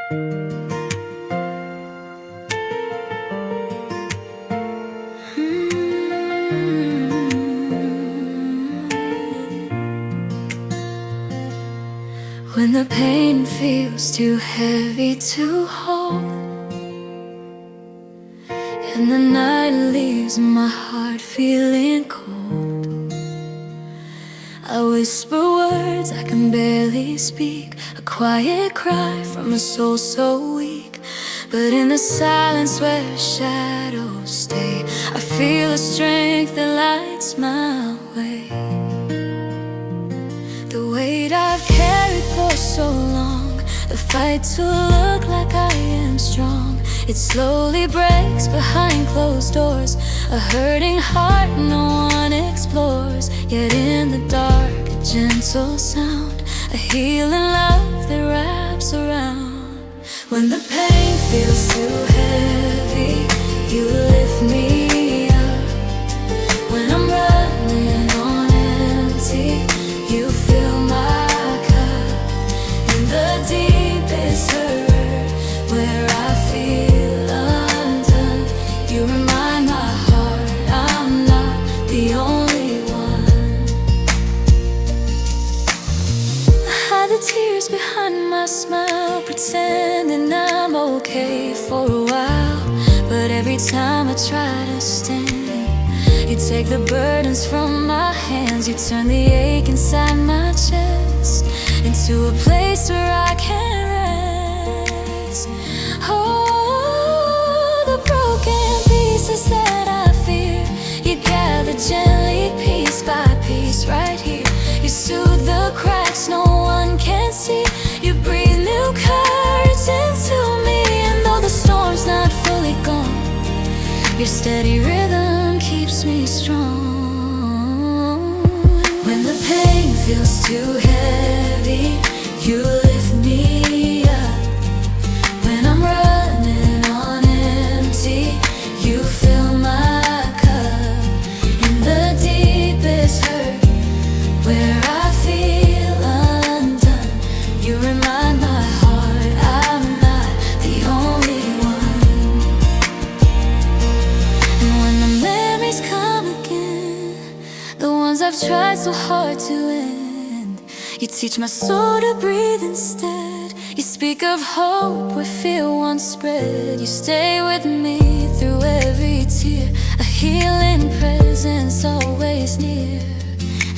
When the pain feels too heavy to hold, and the night leaves my heart feeling cold, I whisper words I can barely speak, a quiet cry from a soul so weak. But in the silence where shadows stay, I feel a strength that lights my way. The weight I've carried for so long, the fight to look like I am strong, it slowly breaks behind closed doors, a hurting heart no one explores. Yet in the dark, a gentle sound, a healing love that wraps around. When the pain feels too heavy, you lift me up. When I'm running on empty, you fill my cup. In the deepest hurt, where I feel undone, you remind my heart I'm not the only one. I hide the tears behind my smile, pretending I'm okay for a while. But every time I try to stand, you take the burdens from my hands. You turn the ache inside my chest into a place where I can rest. Oh, the broken pieces that I fear, you gather gently piece by piece right here. You soothe the cracks no one can see. You breathe new courage into me. And though the storm's not fully gone, your steady rhythm keeps me strong. When the pain feels too heavy, you lift me up. When I'm running on empty, you fill my cup. In the deepest hurt, where I feel undone, you remind my heart I'm not the only one. And when the memories come again, the ones I've tried so hard to end, you teach my soul to breathe instead. You speak of hope where fear once spread. You stay with me through every tear, a healing presence always near.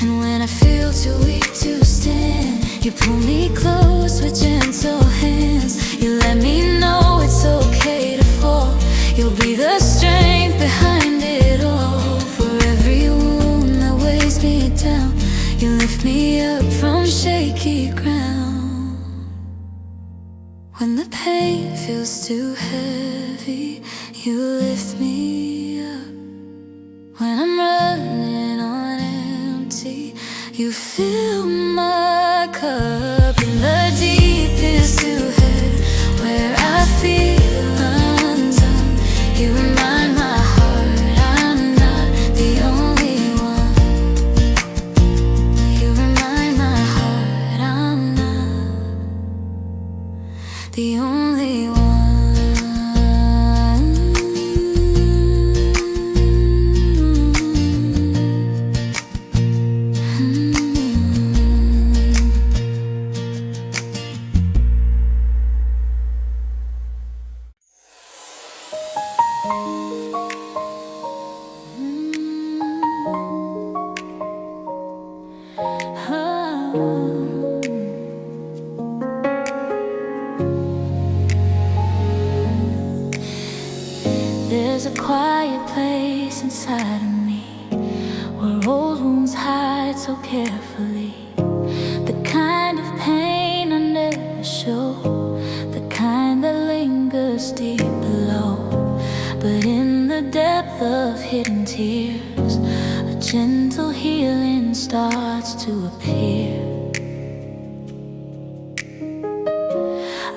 And when I feel too weak to stand, you pull me close with gentle hands. You let me know it's okay to fall. You'll be the strength behind it all. For every wound that weighs me down, you lift me up from shaky ground. When the pain feels too heavy, you lift me up. When I'm running on empty, you fill my cup. In the deepest to hurt, where I feel undone, you remind my heart I'm not the only one. You remind my heart I'm not the only one. There's a quiet place inside of me where old wounds hide so carefully. The kind of pain I never show, the kind that lingers deep below. But in the depth of hidden tears, a gentle healing starts to appear.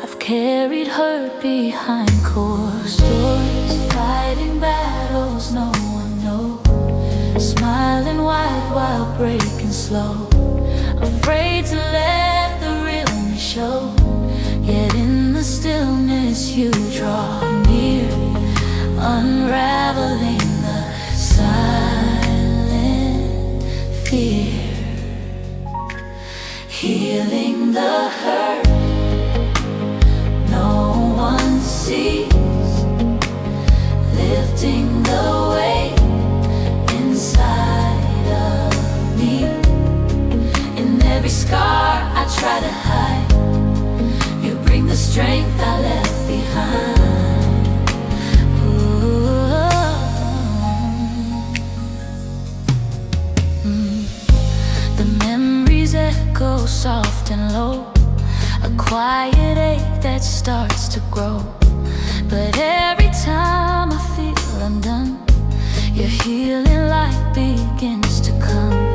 I've carried hurt behind closed doors, fighting battles no one knows, smiling wide while breaking slow, afraid to let the real me show. Yet in the stillness you draw near, unraveling the silent fear, healing the hurt no one sees, lifting the weight inside of me. In every scar I try to hide, you bring the strength I left behind. The memories echo soft and low, a quiet ache that starts to grow. But every time I feel undone, your healing light begins to come.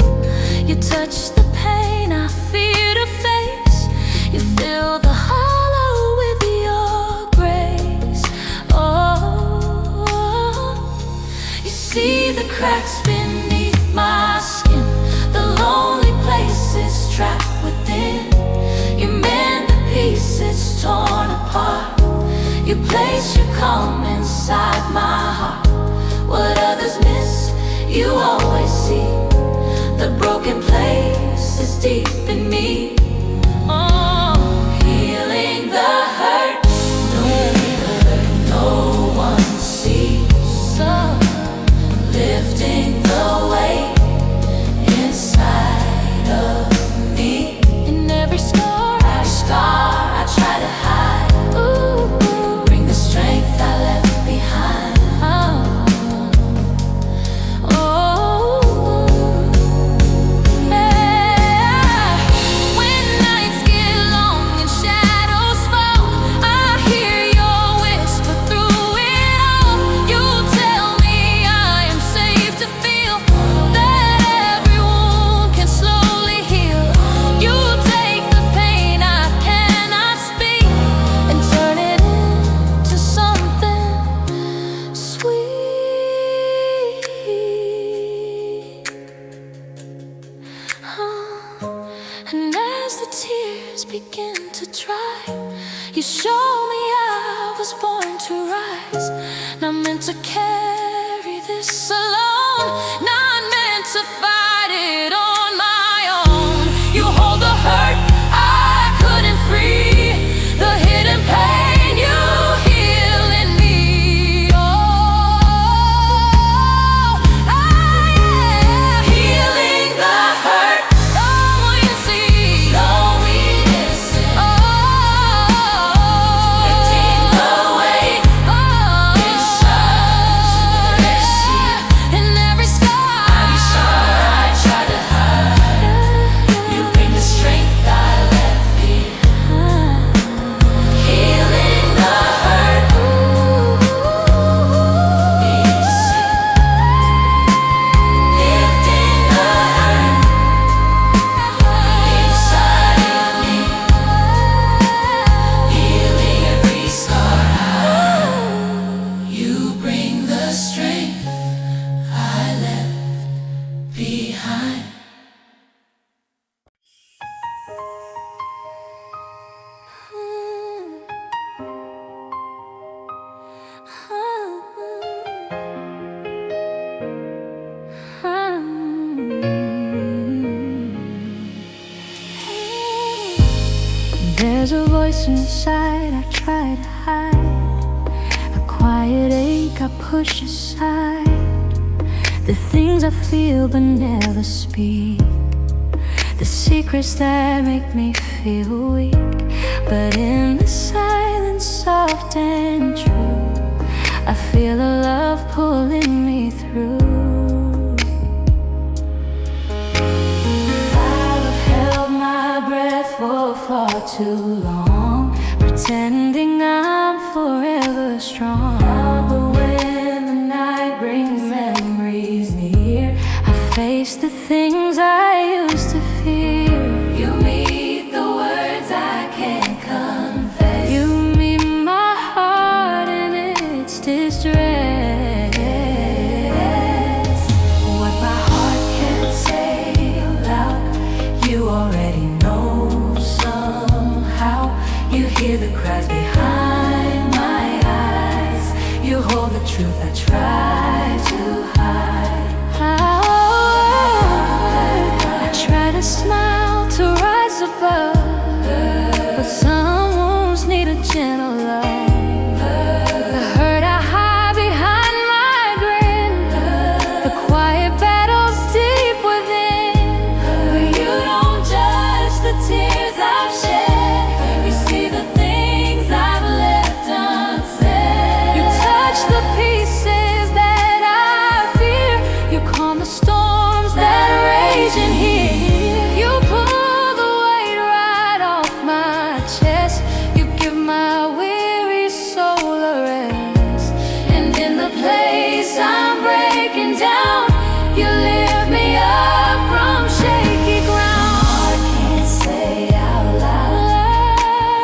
You touch the pain I fear to face, you fill the hollow with your grace. Oh, you see the cracks beneath my skin, the lonely places trapped within. You mend the pieces torn apart, you place your calm inside my heart. What others miss, you always see. The broken place is deep in me. Oh, healing the hurt, no one sees. Oh, lifting the weight inside of me. In every scar I try to hide. Ooh, bring the strength I left behind. And as the tears begin to dry, you show me I was born to rise. Not meant to carry this alone, not meant to fight it on my own. You hold the hurt I couldn't free, the hidden pain you heal in me. Oh, healing the hurt. There's a voice inside I try to hide, a quiet ache I push aside, the things I feel but never speak, the secrets that make me feel weak. But in the silence, soft and true, I feel a love pulling me through. For far too long, pretending I'm forever strong. But when the night brings memories near, I face the things I used to fear. You meet the words I can't confess. You meet my heart in its distress. What my heart can't say aloud, you already know. You hear the cries behind my hold the truth I try to hide. I try to smile, to rise above, but some wounds need a gentle love. The hurt I hide behind my grin, the quiet battles deep within. But you don't judge the tears I've shed. You see the things I've left unsaid. You touch the pieces that I fear. You calm the storms that rage in here. You pull the weight right off my chest. You give my weary soul a rest. And in the place I'm breaking down, you lift me up from shaky ground. I can't say out loud,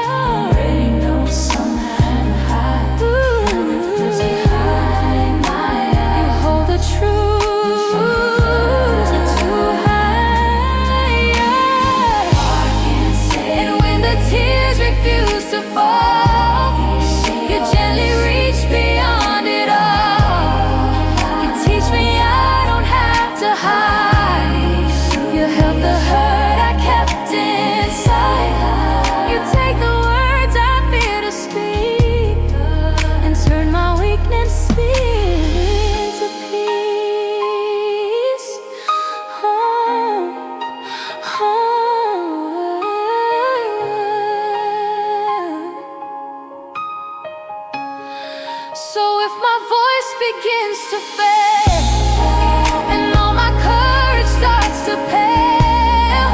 I already know somehow. Because behind my eyes, you hold the truth too high. I can't say. And when the tears refuse to fall, you gently reach beyond it all. You teach me I don't have to hide. You help the hurt I kept inside. You take the words I fear to speak and turn my weakness into peace. So if my voice begins to fail and all my courage starts to pale,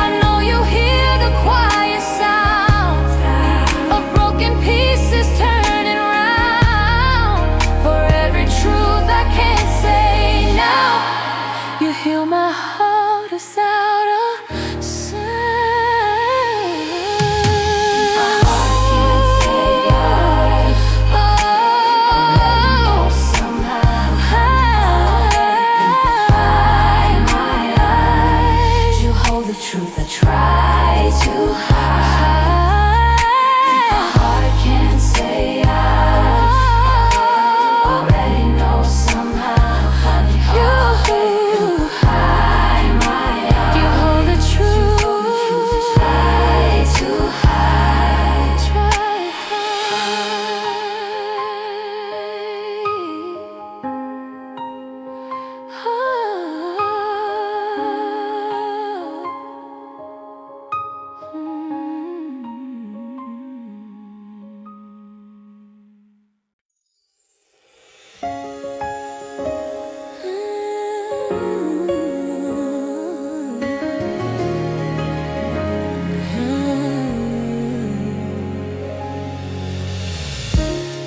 I know you hear the quiet sound of broken pieces turning round. For every truth I can't say now, you heal my heart without a sound. My heart can't say truth I try to hide. My heart can't say I already know somehow. You hide my eyes. You hold the truth. Try to hide. Try to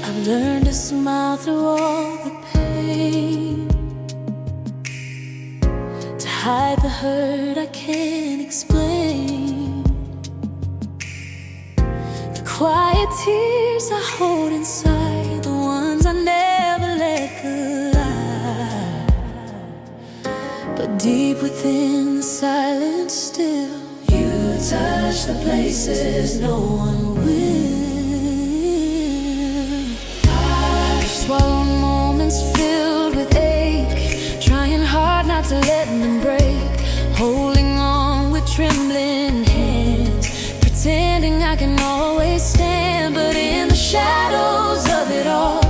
I've learned to smile through all the pain, to hide the hurt I can't explain, the quiet tears I hold inside, the ones I never let collide. But deep within the silence still, you touch the places no one will. Swallow moments filled with ache, trying hard not to let them break, holding on with trembling hands, pretending I can always stand. But in the shadows of it all,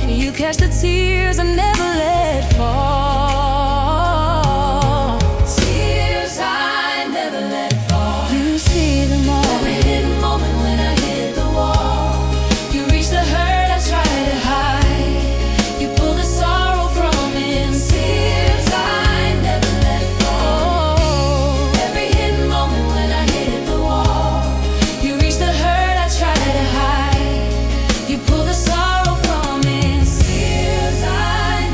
you catch the tears I never let fall. Tears I never let fall. You see them all. Every hidden moment when I hit the wall, you reach the hurt I try to hide. You pull the sorrow from in tears I never let fall. Every hidden moment when I hit the wall, you reach the hurt I try to hide. You pull the sorrow from in tears I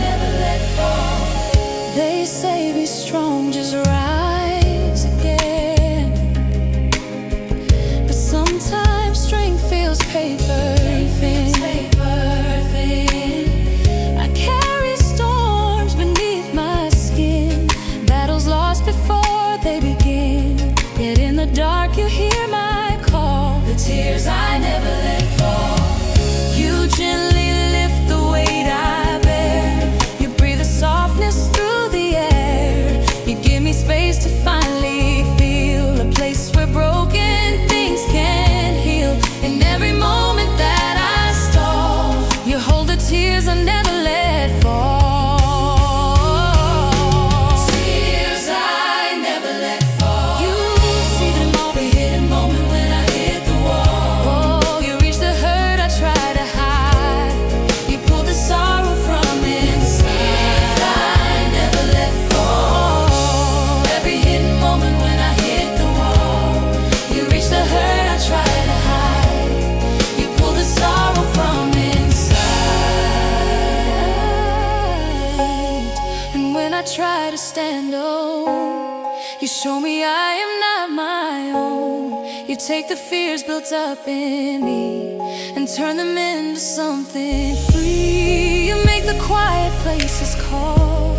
try to stand alone. You show me I am not my own. You take the fears built up in me and turn them into something free. You make the quiet places call,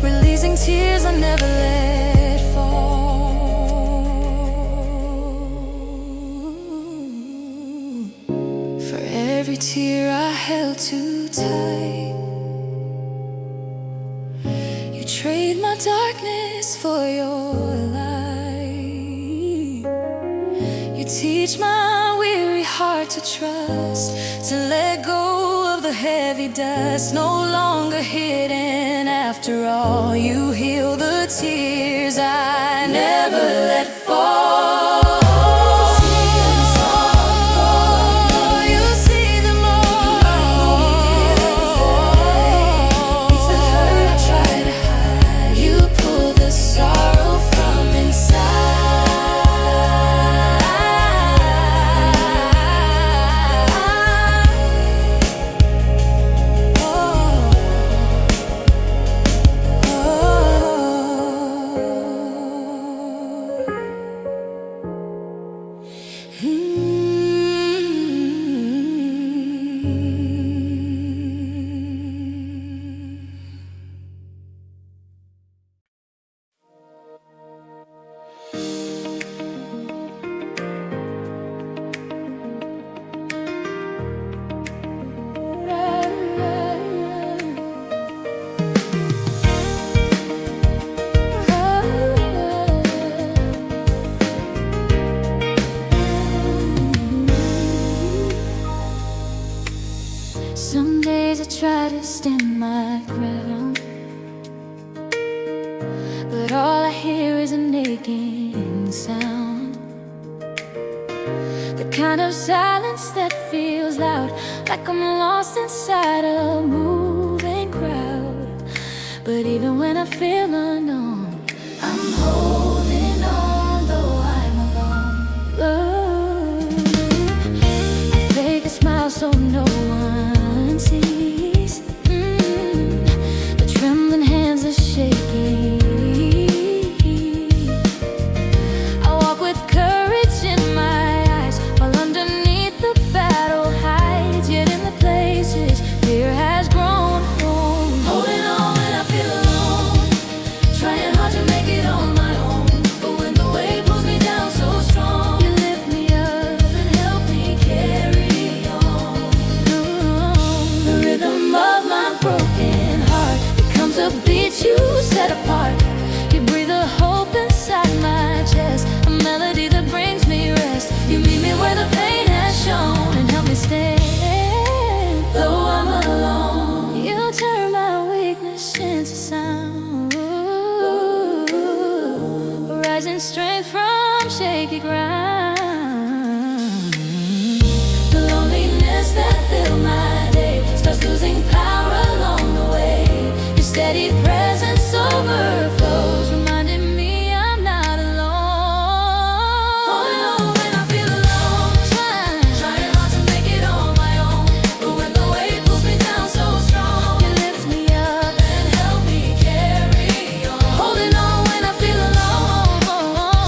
releasing tears I never let fall. For every tear I held too tight, you trade my darkness for your light. You teach my weary heart to trust, to let go of the heavy dust, no longer hidden after all. You heal the tears I never let fall. Some days I try to stand my ground, but all I hear is a nagging sound. The kind of silence that feels loud, like I'm lost inside a moving crowd. But even when I feel unknown, I'm holding on, though I'm alone. I fake a smile so no one sees. The trembling hands are shaking. I walk with courage in my eyes, while underneath the battle hides. Yet in the places fear has grown. Holding on when I feel alone, trying hard to make it on my own. But when the weight pulls me down so strong, you lift me up and help me carry on. The rhythm of my broken heart becomes a beat you set apart. You breathe a hope inside my chest, a melody that brings me rest. You meet me where the pain has shown and help me stand. Though I'm alone, you turn my weakness into sound. Rising strength from shaky ground. The loneliness that filled my day starts losing power along the way. Your steady presence overflows, reminding me I'm not alone. Holding on when I feel alone, trying hard to make it on my own. But when the weight pulls me down so strong, you lift me up and help me carry on. Holding on when I feel alone,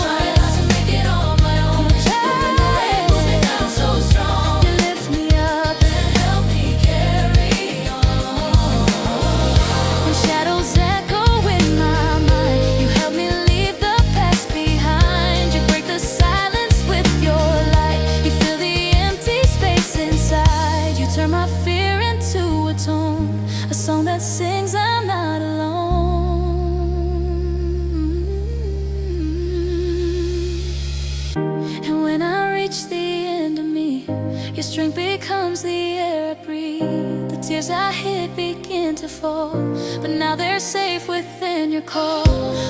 trying hard to make it on my own. But when the weight pulls me down so strong, you lift me up and help me carry on. When shadows echo in my mind, you help me leave the past behind. You break the silence with your light. You fill the empty space inside. You turn my fear into a tone, a song that sings I'm not alone. And when I reach the end of me, your strength becomes the air I breathe. The tears I hid begin to fall, but now they're safe within your call.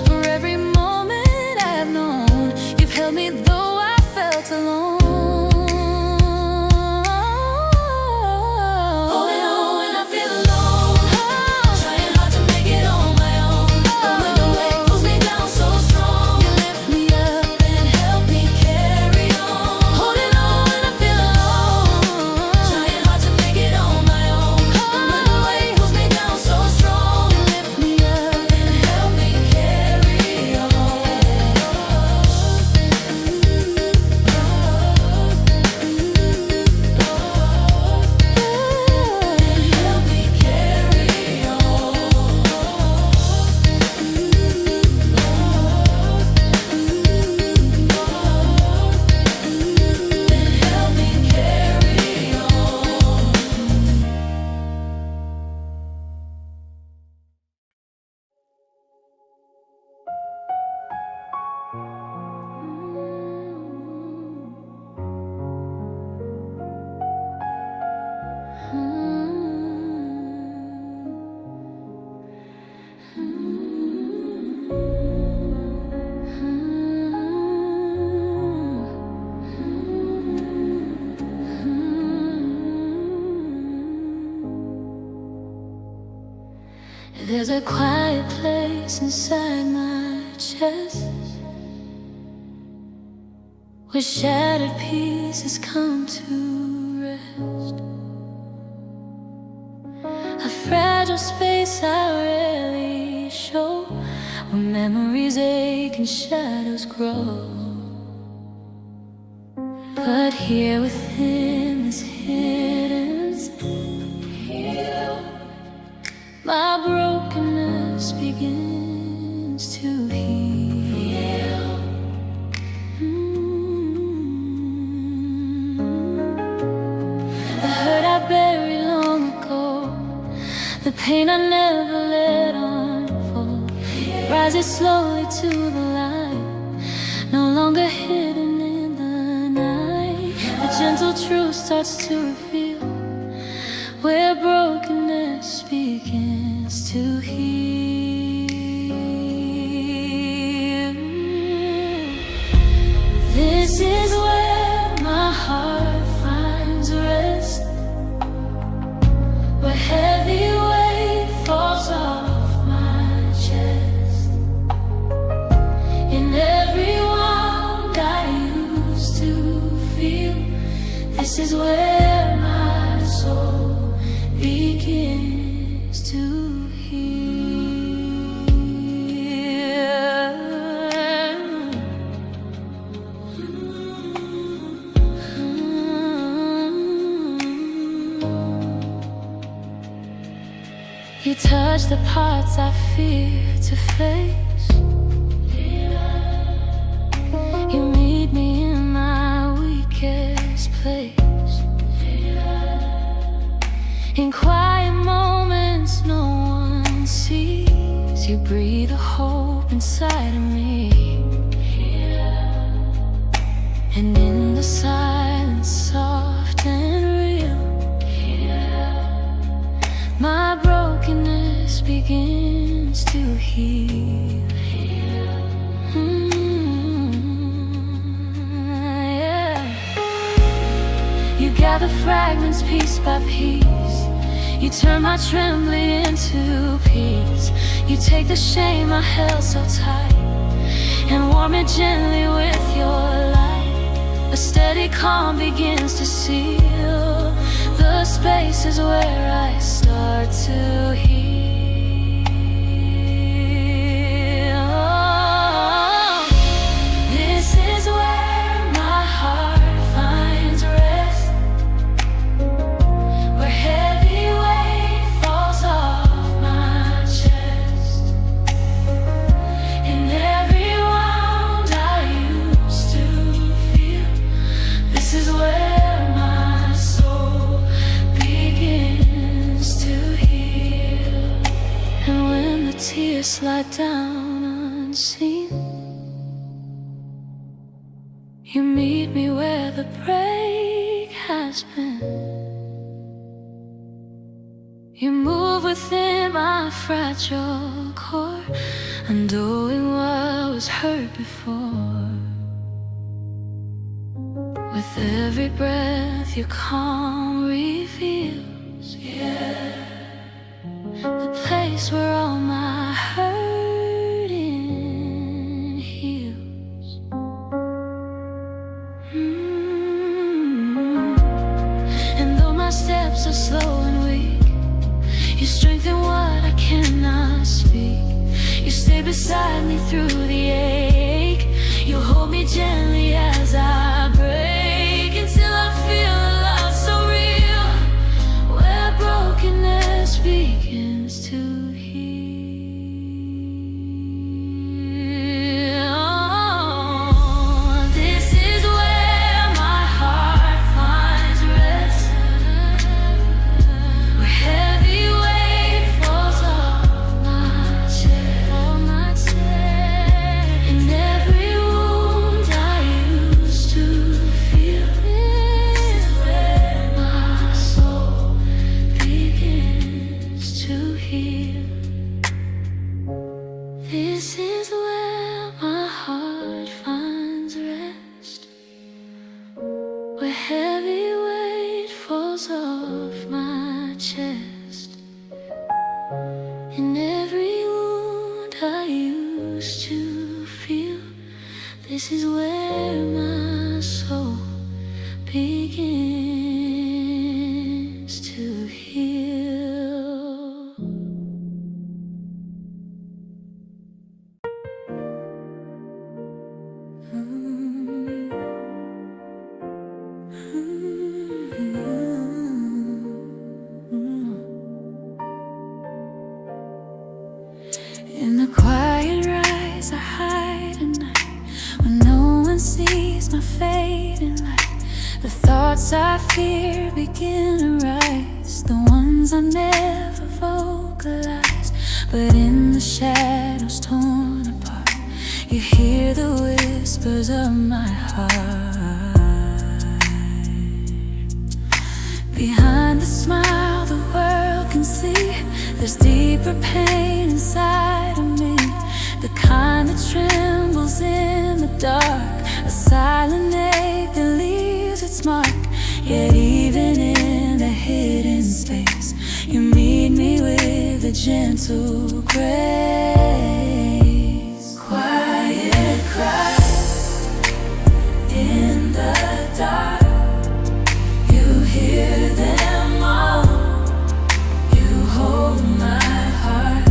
For every moment I've known, you've held me though I felt alone. Holding on when I feel alone, trying hard to make it on my own. But when the weight pulls me down so strong, you lift me up and help me carry on. Holding on when I feel alone, trying hard to make it on my own. But when the weight pulls me down so strong, you lift me up and help There's a quiet place inside my chest where shattered pieces come to rest. A fragile space I rarely show, where memories ache and shadows grow. But here within this hidden heal, my brokenness begins to heal. The hurt I buried long ago, the pain I never let unfold, rises slowly to the light, no longer hidden in the night. A gentle truth starts to reveal where brokenness begins to heal. This is where my heart finds rest, where heavy weight falls off my chest. In every wound I used to feel, this is where my soul begins to heal. You touch the parts I fear to face. You meet me in my weakest place. In quiet moments no one sees, you breathe a hope inside of me. And in the silence, soft and real, my brokenness begins to heal. Yeah. You gather fragments piece by piece, you turn my trembling into peace. You take the shame I held so tight and warm it gently with your light. A steady calm begins to seal the spaces where I start to heal. This is where my heart finds rest, where heavy weight falls off my chest. In every wound I used to feel, this is where my soul begins to heal. And when the tears slide down unseen, you meet me where the break has been. You move within my fragile core, undoing what was hurt before. With every breath your calm reveals, yeah, the place where all my hurting heals. And though my steps are slow and weak, you strengthen what I cannot speak. You stay beside me through the ache. You hold me gently as I break, until I feel a love so real, where brokenness begins to heal. Oh, this is where my heart finds rest, where heavy weight falls off my chest. In every wound I used to feel, this is where my soul begins to heal. This is where my heart finds rest, where heavy weight falls off my chest. In every thoughts I fear begin to rise, the ones I never vocalized, but in the shadows torn apart, you hear the whispers of my heart. Behind the smile the world can see, there's deeper pain inside of me, the kind that trembles in the dark, a silent ache that leaves its mark. Yet even in the hidden space, you meet me with a gentle grace. Quiet cries in the dark, you hear them all, you hold my heart.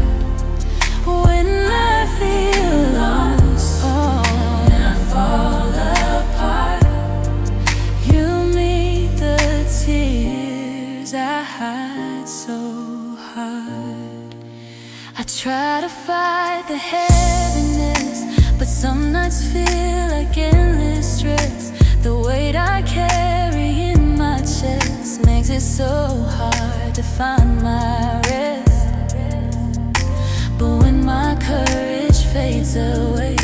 When I feel lost, and I fall apart, you meet the tears I hide so hard. I try to fight the heaviness, but some nights feel like endless stress. The weight I carry in my chest makes it so hard to find my rest. But when my courage fades away,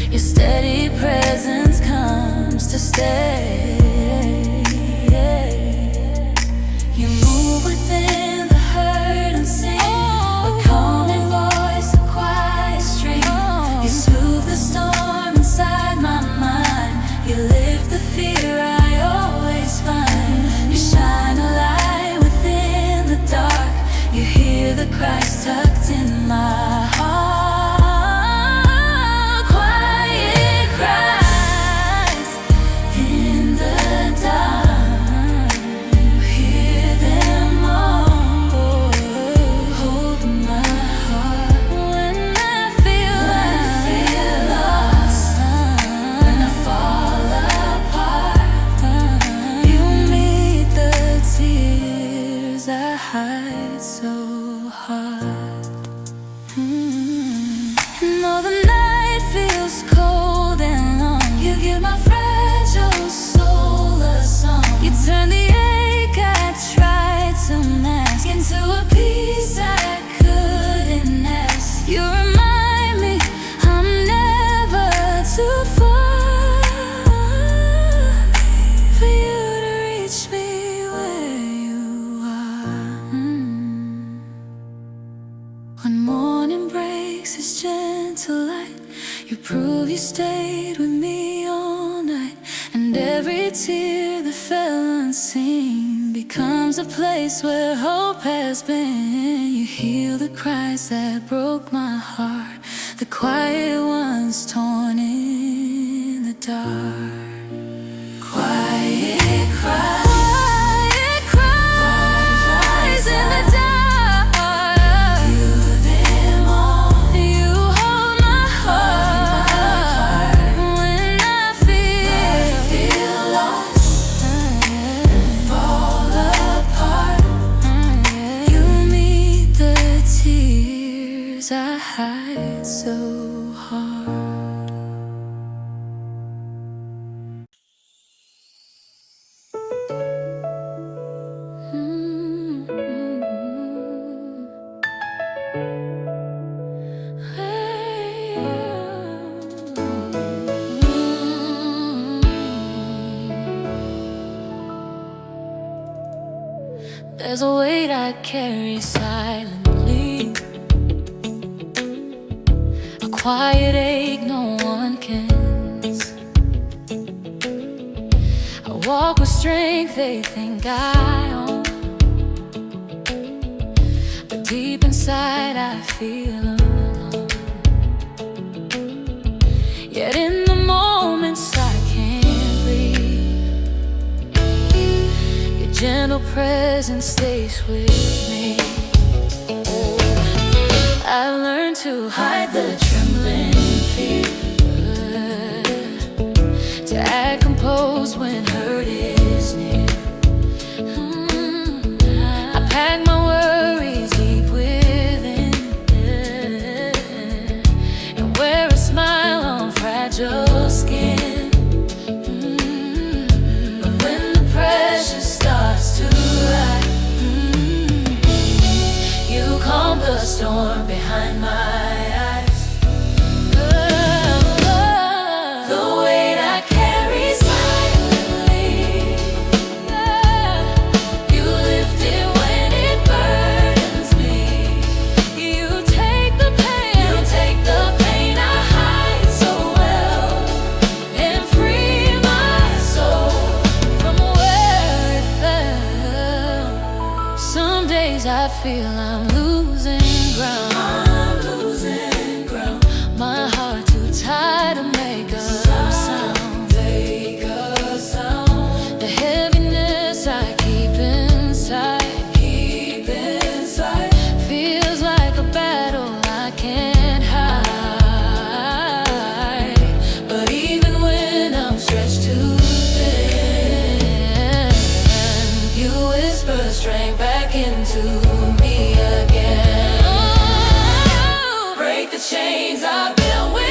your steady presence comes to stay. You move within the hurt unseen, a calming voice, a quiet stream. You soothe the storm inside my mind, you lift the fear I always find. You shine a light within the dark, you hear the cries tucked in my heart. Quiet cries in the dark, you hear them all, hold my heart. When I feel lost, when I fall apart, you meet the tears I hide so hard. And though the night feels cold and long, you give my fragile soul a song. You turn the ache I tried to mask into a peace I couldn't ask. You remind me I'm never too far for you to reach me where you are. When morning breaks its gentle light, you prove you stayed with me all night. And every tear that fell unseen becomes a place where hope has been. You heal the cries that broke my heart, the quiet ones torn in the dark. Quiet cries, quiet cries in the dark. You them all, you hold my heart. When I feel lost and fall apart, you meet the tears I hide so hard. There's a weight I carry silently, a quiet ache no one can see. I walk with strength they think I own, but deep inside I feel alone. Yet in the moments I can't breathe, your gentle presence stays with me. I've learned to hide the trembling fear, to act composed when hurt is near. I pack my worries deep within, and wear a smile on fragile skin. But when the pressure days I feel I'm losing ground. My heart too tired to make a sound. The heaviness I keep inside feels like a battle I can't hide. But even when I'm stretched too thin, you whisper strength back into me again. Oh, break the chains I've been with.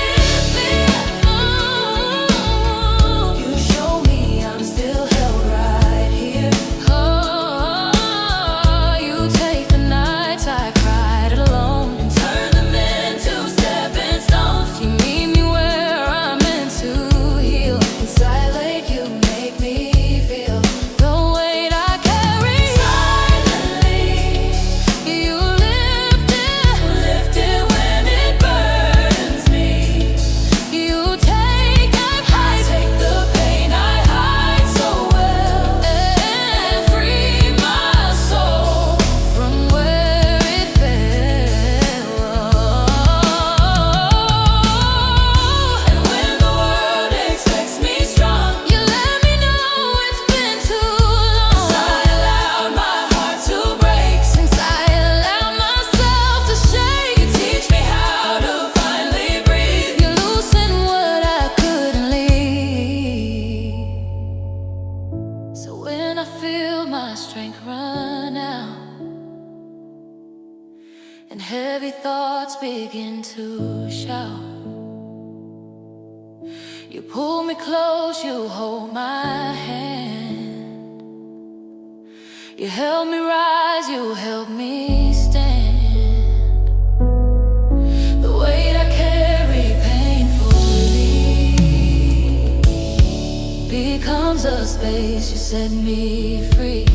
And heavy thoughts begin to shout. You pull me close, you hold my hand. You help me rise, you help me stand. The weight I carry painfully becomes a space, you set me free.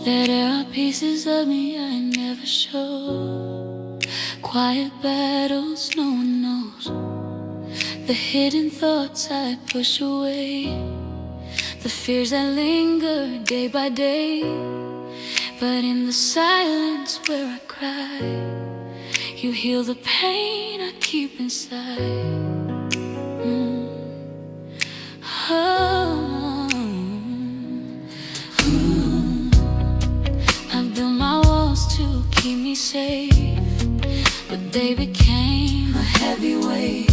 There are pieces of me I never show. Quiet battles no one knows. The hidden thoughts I push away. The fears that linger day by day. But in the silence where I cry, you heal the pain I keep inside. To keep me safe, but they became a heavy weight.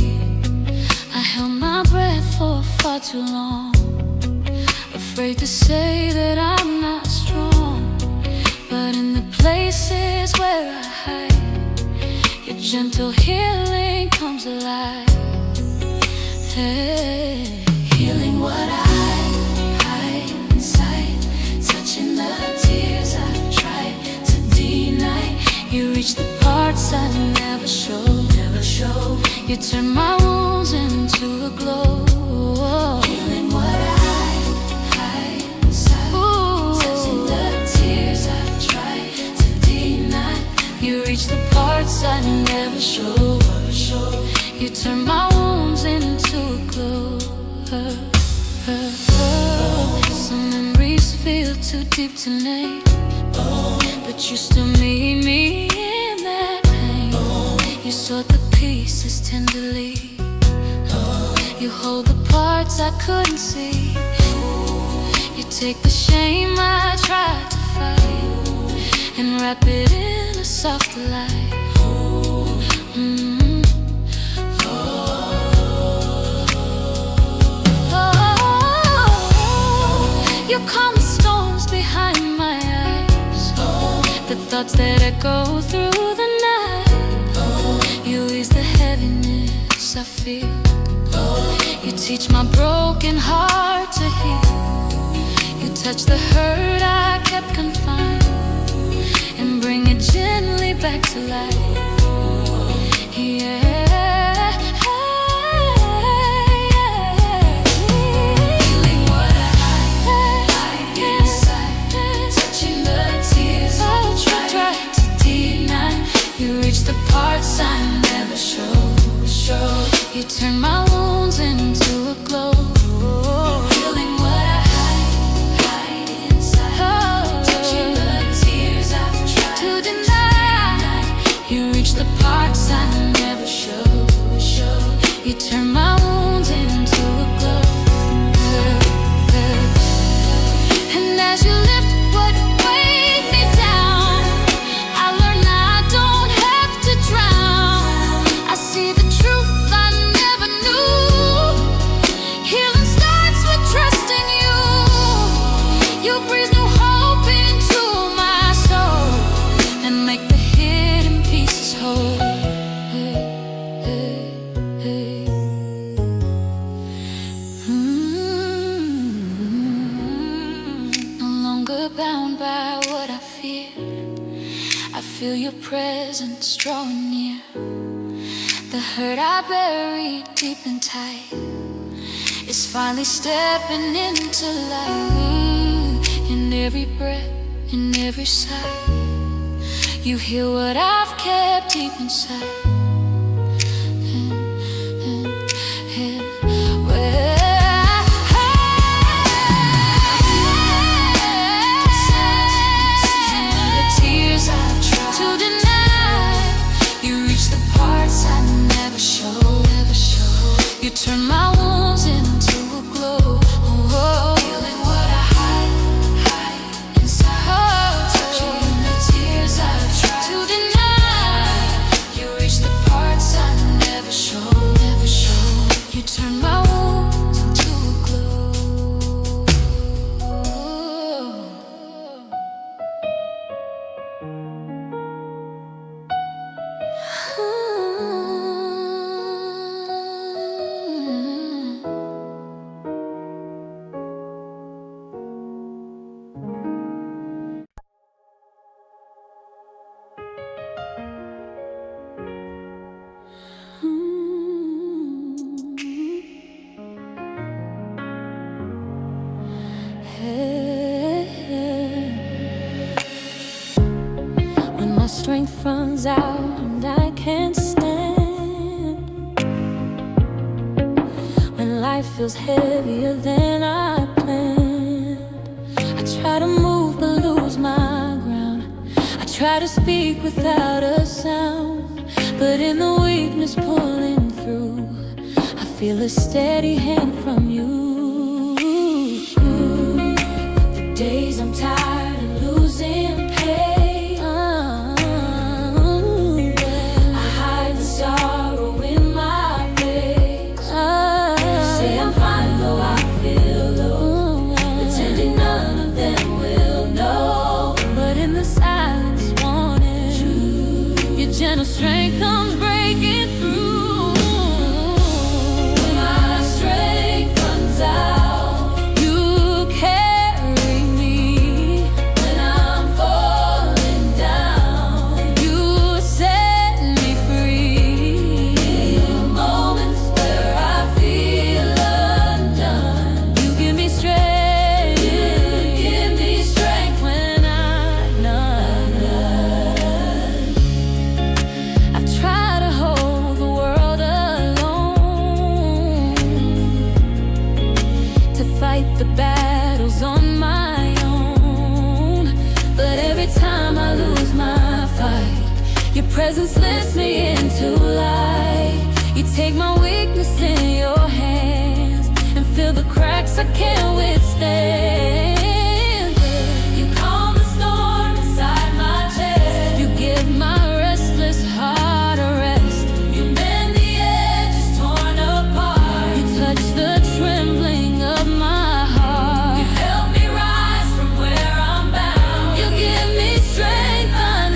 I held my breath for far too long, afraid to say that I'm not strong. But in the places where I hide, your gentle healing comes alive. Hey, healing what I hide inside, touching the tears I've tried to deny. You reach the parts I never showed. You turn my wounds into a glow. Healing what I hide inside. Ooh. Touching the tears I've tried to deny. You reach the parts I never showed. You turn my wounds into a glow. Some memories feel too deep to name, but you still meet me in that pain. You sort the pieces tenderly. You hold the parts I couldn't see. You take the shame I tried to fight and wrap it in a soft light. thoughts that echo through the night. You ease the heaviness I feel. You teach my broken heart to heal. You touch the hurt I kept confined and bring it gently back to life. Yeah. The parts I never show. You turn my wounds into a glow. Healing what I hide inside. Touching the tears I've tried to deny. You reach the parts I never show. You turn my wounds into a glow. And as you lift what weighed me down, I learn I don't have to drown. I see the truth I never knew. Healing starts with trusting you. You breathe new hope into my soul and make the hidden pieces whole. No longer bound by what I fear. I feel your presence drawing near. The hurt I buried deep and tight is finally stepping into light. In every breath, in every sigh, you heal what I've kept deep inside. You turn my wounds into a glow. Healing what I hide inside. Touching the tears I've tried to deny. You reach the parts I never show. You turn my wounds into a glow. When my strength runs out and I can't stand, when life feels heavier than I planned, I try to move but lose my ground. I try to speak without a sound, but in the weakness pulling through, I feel a steady hand from you. The days I'm tired of losing pain, I hide the sorrow in my face. Say I'm fine though I feel low, pretending none of them will know. But in the silence wanting, your gentle strength comes breaking through. When my strength runs out, you carry me. When I'm falling down, you set me free. In moments where I feel undone, you give me strength. You give me strength when I'm none. I've tried to hold the world alone, to fight the battles on my own. But every time I lose my fight, your presence lifts me into light. You take my weakness in your hands and fill the cracks I can't withstand. You calm the storm inside my chest. You give my restless heart a rest. You mend the edges torn apart. You touch the trembling of my heart. You help me rise from where I'm bound. You give me strength I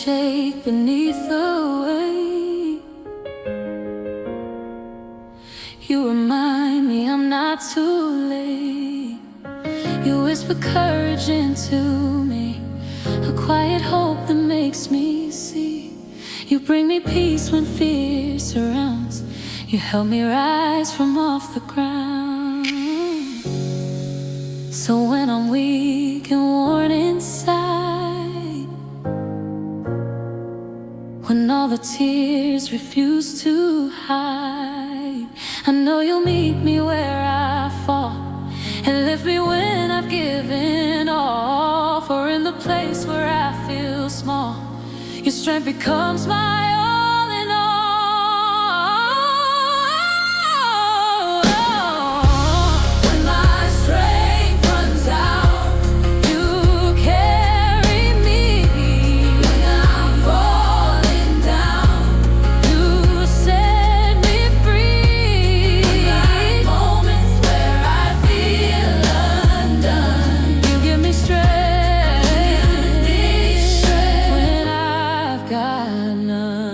shake beneath the weight. You remind me I'm not too late. You whisper courage into me, a quiet hope that makes me see. You bring me peace when fear surrounds. You help me rise from off the ground. So when I'm weak and worn inside, when all the tears refuse to hide, I know you'll meet me where I fall and lift me when I've given all. For in the place where I feel small, your strength becomes my all in all. When my strength runs out, you carry me. When I'm falling down, you set me free. When moments where I feel undone, you give me strength. Got none.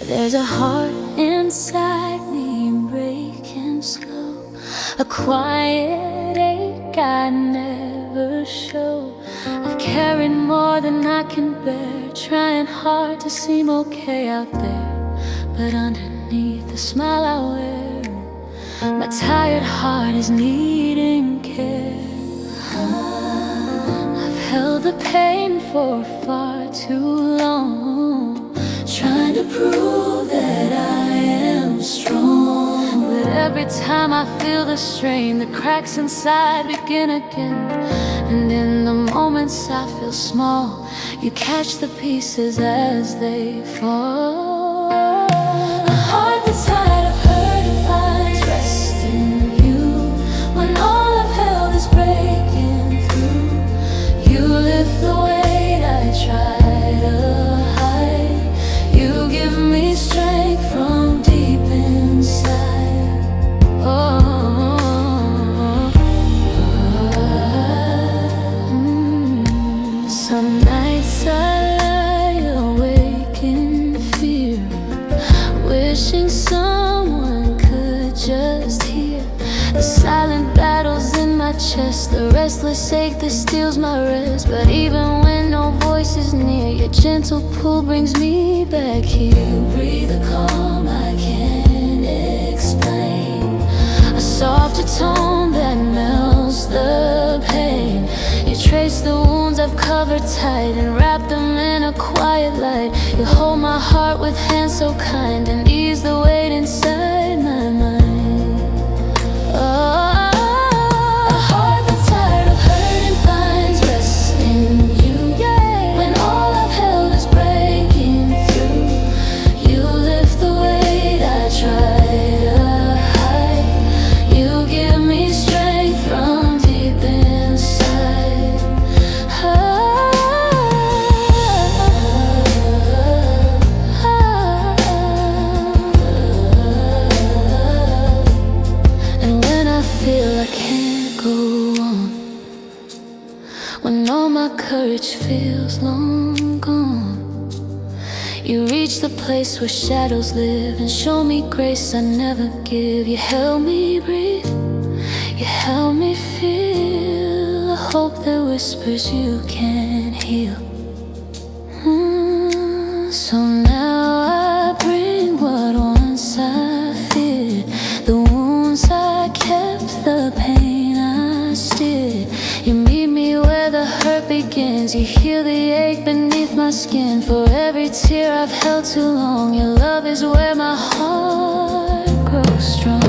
There's a heart inside me breaking slow, a quiet ache I never show. I've carried more than I can bear, trying hard to seem okay out there, but underneath the smile I wear, my tired heart is needing care. I've held the pain for far too long, trying to prove that I am strong. But every time I feel the strain, the cracks inside begin again. And in the moments I feel small, you catch the pieces as they fall. A heart that's tired of hurting finds rest in you. When all I've held is breaking through, you lift the weight I try to hide. You give me strength from deep inside. Some nights I lie awake in fear, wishing someone could just hear the silent battles in my chest, the restless ache that steals my rest. But even when no voice is near, your gentle pull brings me back here. You breathe a calm I can't explain, a softer tone that melts the pain. You trace the wounds I've covered tight and wrap them in a quiet light. You hold my heart with hands so kind and ease the weight inside my mind. A heart that's tired of hurting finds rest in you. When all I've held is breaking through, you lift the weight I try to hide. You give me strength from deep inside. And when I feel I can't go on, when all my courage feels long gone, you reach the place where shadows live and show me grace I never give. You help me breathe, you help me feel a hope that whispers you can heal. So now I bring what once I feared, the wounds I kept, the pain I steered. You meet me where the hurt begins, you heal the ache beneath my skin. For every tear I've held too long, your love is where my heart grows strong.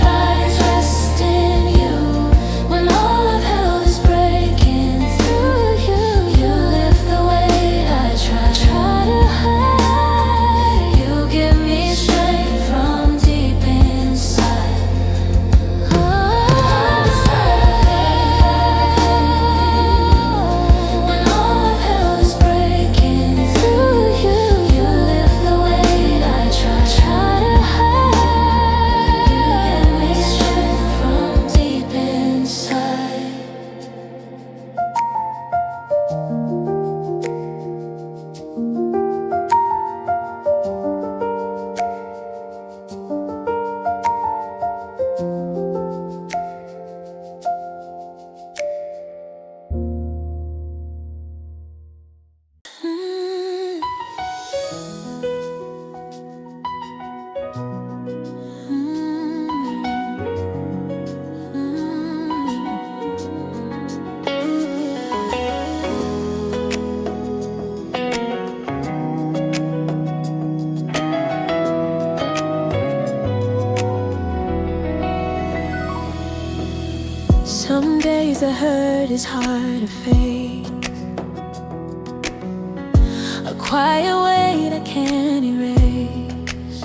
Finds rest in you. When all I've held is breaking through, the hurt is hard to face. A quiet weight I can't erase.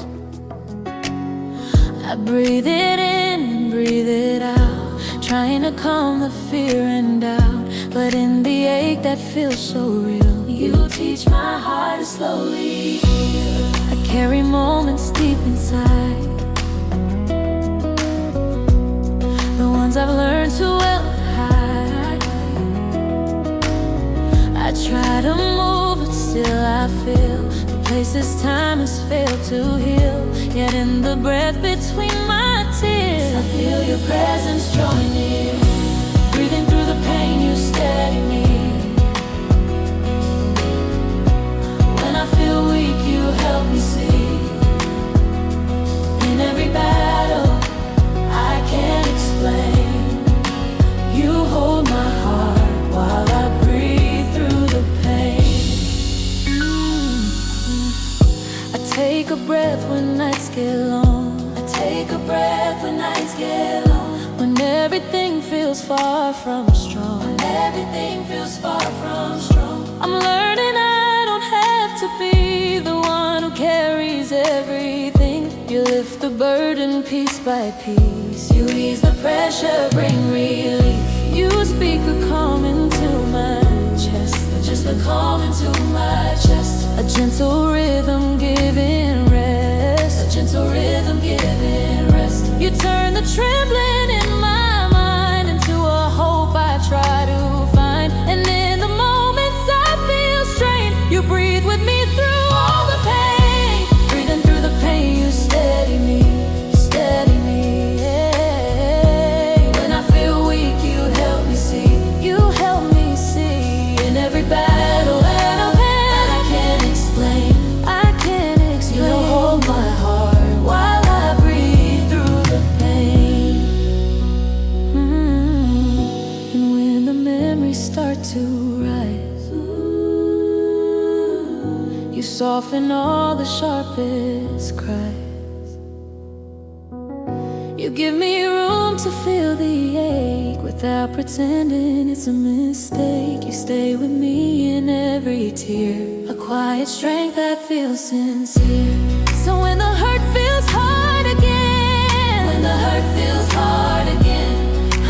I breathe it in and breathe it out, trying to calm the fear and doubt. But in the ache that feels so real, you teach my heart to slowly heal. I carry moments deep inside, the ones I've learned too well to hide. I try to move, but still I feel the places time has failed to heal. Yet in the breath between my tears, I feel your presence drawing near. Breathing through the pain, you steady me. When I feel weak, you help me see. In every battle I can't explain, you hold my heart while I breathe through the pain. I take a breath when nights get long. I take a breath when nights get long. When everything feels far from strong. When everything feels far from strong. I'm learning I don't have to be the one who carries everything. You lift the burden piece by piece. You ease the pressure, bring relief. You speak a calm into my chest, just a calm into my chest. A gentle rhythm giving rest, a gentle rhythm giving rest. You turn the trembling in my mind into a hope I try to find. And in the moments I feel strained, you breathe with me through all the pain. Breathing through the pain, you steady me, steady me, yeah. When I feel weak, you help me see, you help me see. In every battle and I can't explain, I can't explain. You hold my heart while I breathe through the pain. And when the memories start to rise, you soften all the sharpest cries. You give me room to feel the ache without pretending it's a mistake. You stay with me in every tear, a quiet strength that feels sincere. So when the hurt feels hard again, when the hurt feels hard again,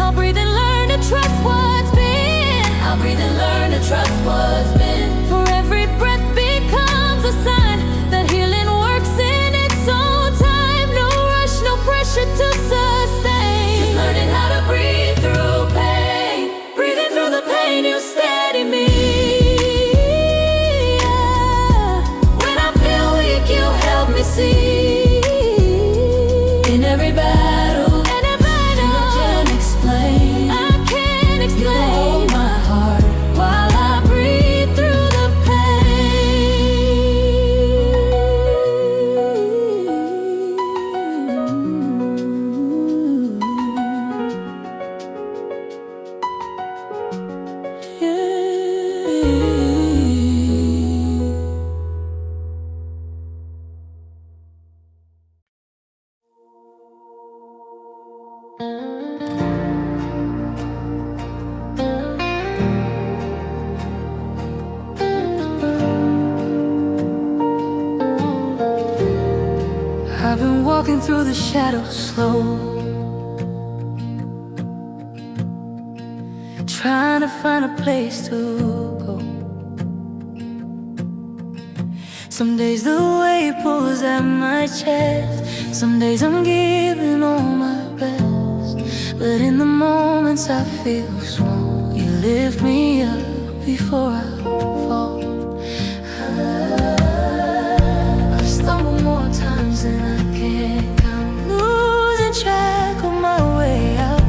I'll breathe and learn to trust what's been. I'll breathe and learn to trust what's been. For every breath becomes a sign that healing works in its own time. No rush, no pressure to sustain. Just learning how to breathe through pain. Breathing through the pain, you steady me. Yeah. When I feel weak, you help me see. In every battle, I can't explain, I can't explain. You hold my heart while I breathe through the I've been walking through the shadows slow, trying to find a place to go. Some days the weight pulls at my chest, some days I'm giving all my best. But in the moments I feel small, you lift me up before I fall. I've stumbled more times than I can count, losing track of my way out.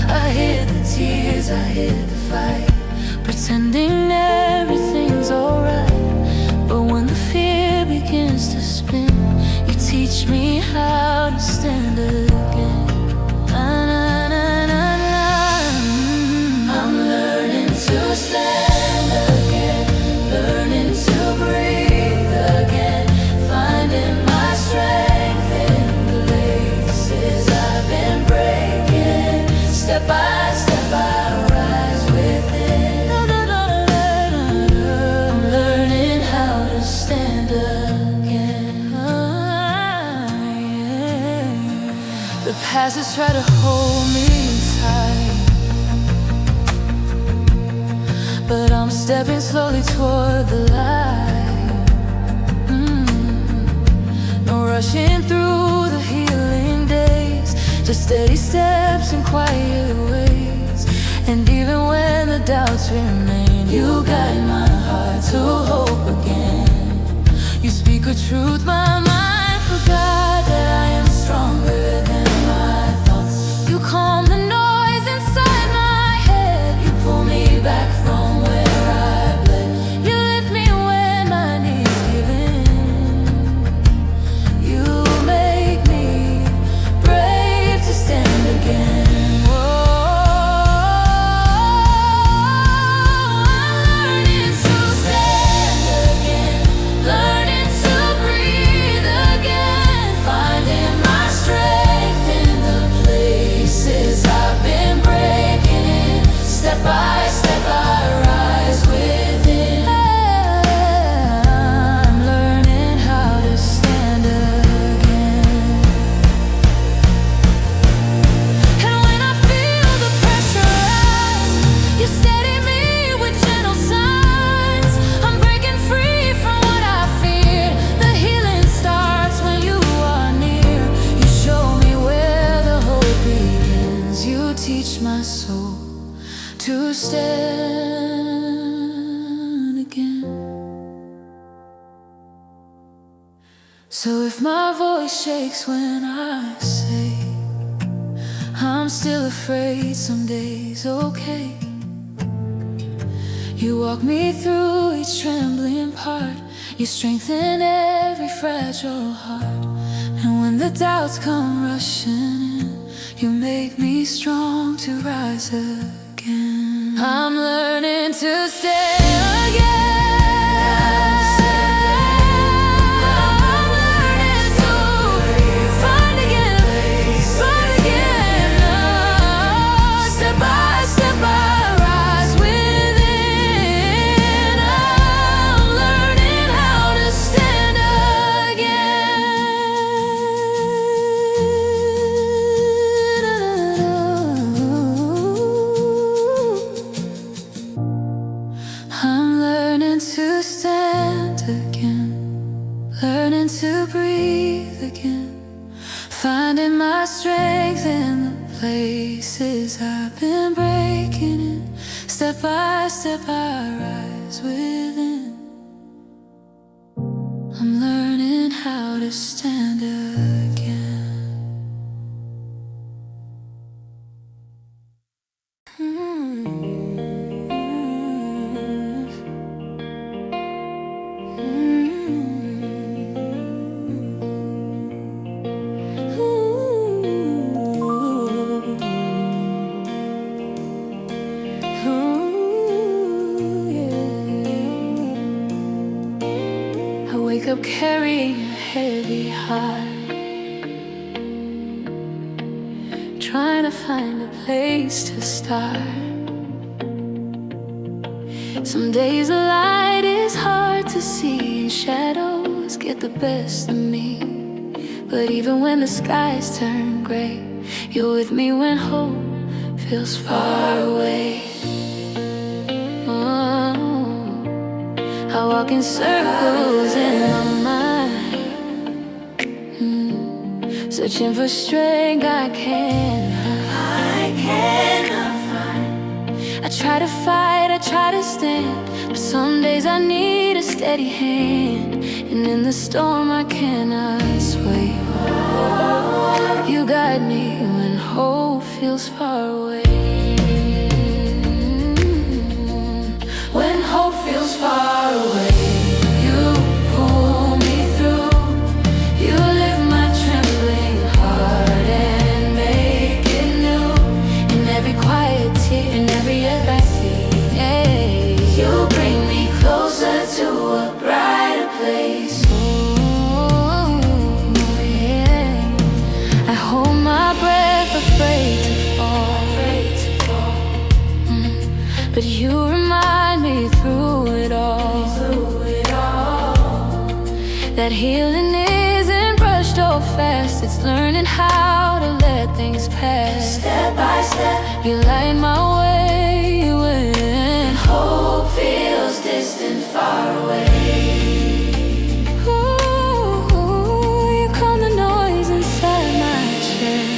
I hear the tears, I hear the fight, pretending everything's alright. But when the fear begins to spin, you teach me how to stand again. Na, na, na, na, na. I'm learning to stand again, learning to breathe again, finding my strength in the places I've been breaking. Step by step I rise. has tried to hold me tight, but I'm stepping slowly toward the light. No rushing through the healing days, just steady steps and quiet ways. And even when the doubts remain, you guide my heart to hope again. You speak a truth my mind forgot, that I am stronger than my thoughts. You calm the noise inside my head, you pull me back from where I bled. You lift me when my knees give in. You make me brave to stand again. Teach my soul to stand again. So if my voice shakes when I say I'm still afraid, some days okay. You walk me through each trembling part, you strengthen every fragile heart. And when the doubts come rushing in, you make me strong to rise again. I'm learning to stand again. I'm learning to find again, find again. Step by step I rise within. I'm learning how to stand again. I'm learning to stand again, learning to breathe again, finding my strength in the places I've been breaking in. Step by step I rise within. I'm learning how to stand again. I wake up carrying a heavy heart, trying to find a place to start. Some days the light is hard to see, and shadows get the best of me. But even when the skies turn gray, you're with me when hope feels far away. I walk in circles in my mind, searching for strength I cannot find. I try to fight, I try to stand, but some days I need a steady hand. And in the storm I cannot sway. You guide me when hope feels far away. When hope feels far away, you pull me through. You lift my trembling heart and make it new. In every quiet tear, in every apathy, you bring me closer to a brighter place. Oh, yeah. I hold my breath, afraid to fall. But you remind me through it all that healing isn't rushed or fast. rest, it's learning how to let things pass. Step by step, you light my way when hope feels distant, far away. Ooh, you calm the noise inside my chest.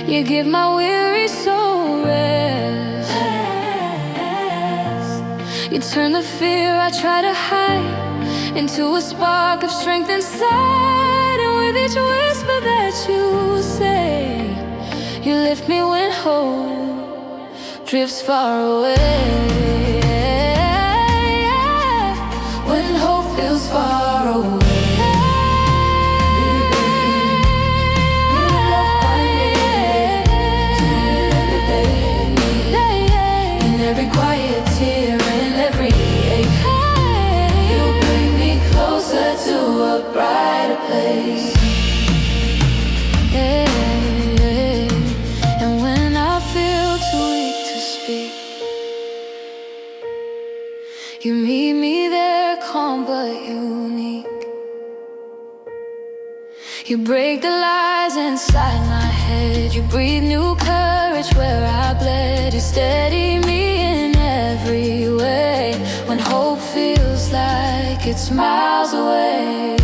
You give my weary soul rest. You turn the fear I try to hide into a spark of strength inside. And with each whisper that you say, you lift me when hope drifts far away. When hope feels far away. In every quiet tear and every ache, you bring me closer to a brighter place. And when I feel too weak to speak, you meet me there, calm but unique. You break the lies inside my head. You breathe new courage where I bled. You steady me in every way when hope feels like it's miles away.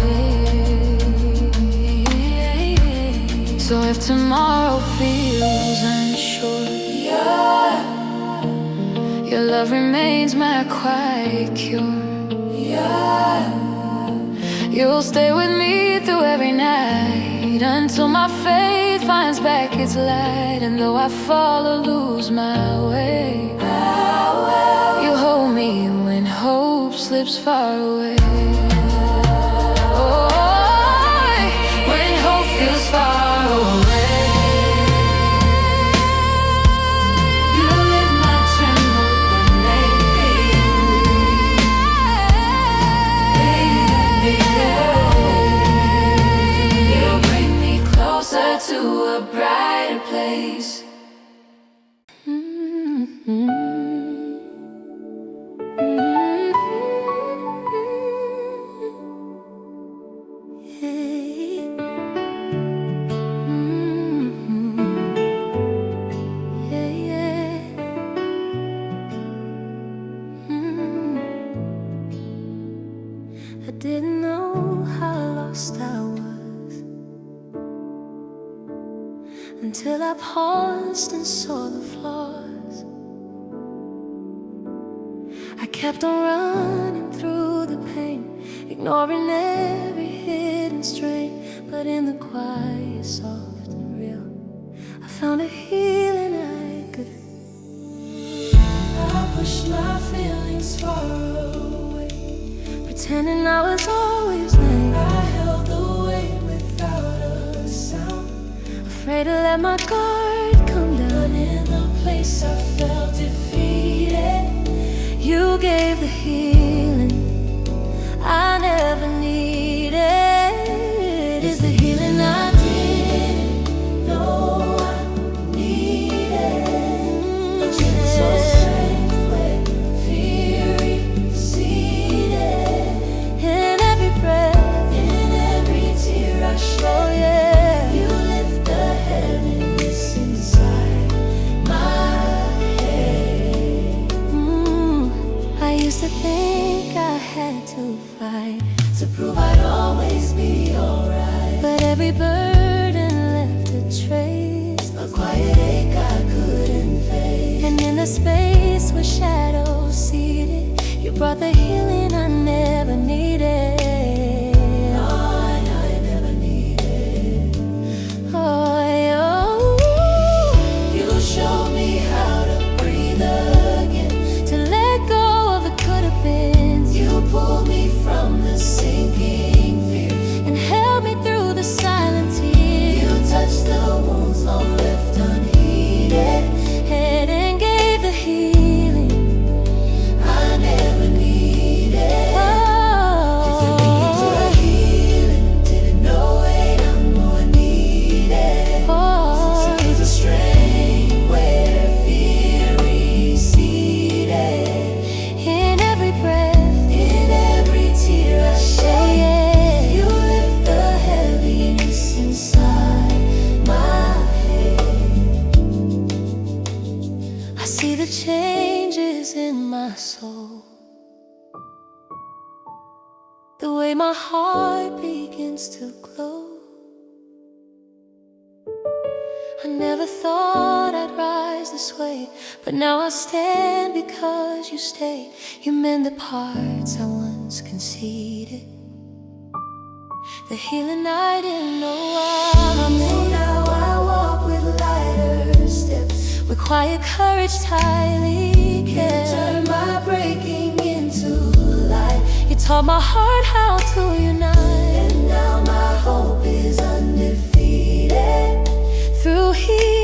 So if tomorrow feels unsure, your love remains my quiet cure. You'll stay with me through every night until my faith finds back its light. And though I fall or lose my way, you hold me when hope slips far away. Oh, when hope feels far away. To a brighter place. I didn't know how lost I was until I paused and saw the flaws. I kept on running through the pain, ignoring every hidden strain. But in the quiet, soft and real, I found a healing I could feel. I pushed my feelings far away, pretending I was always late. I held the weight without a sound, afraid to let my guard come down. But in the place I felt defeated, you gave the healing I never needed. It's the healing I didn't know I needed. A gentle strength where fear receded. In every breath, in every tear I shed, oh yeah, you lift the heaviness inside my head. I used to think I had to fight to prove I'd always be alright, but every burden left a trace, a quiet ache I couldn't face. And in the space where shadows seated, you brought the healing I never needed. I never needed. You showed me how to breathe again, to let go of the could have been. You pulled me from the sinking fear and held me through the silent tears. You touched the wounds long left unheeded, and gave the healing I never needed. see the changes in my soul, the way my heart begins to glow. I never thought I'd rise this way, but now I stand because you stay. You mend the parts I once conceded, the healing I didn't know I made. Now I walk with lighter steps, with quiet courage tightly kept. You turn my breaking into light. You taught my heart how to unite, and now my hope is undefeated. Through healing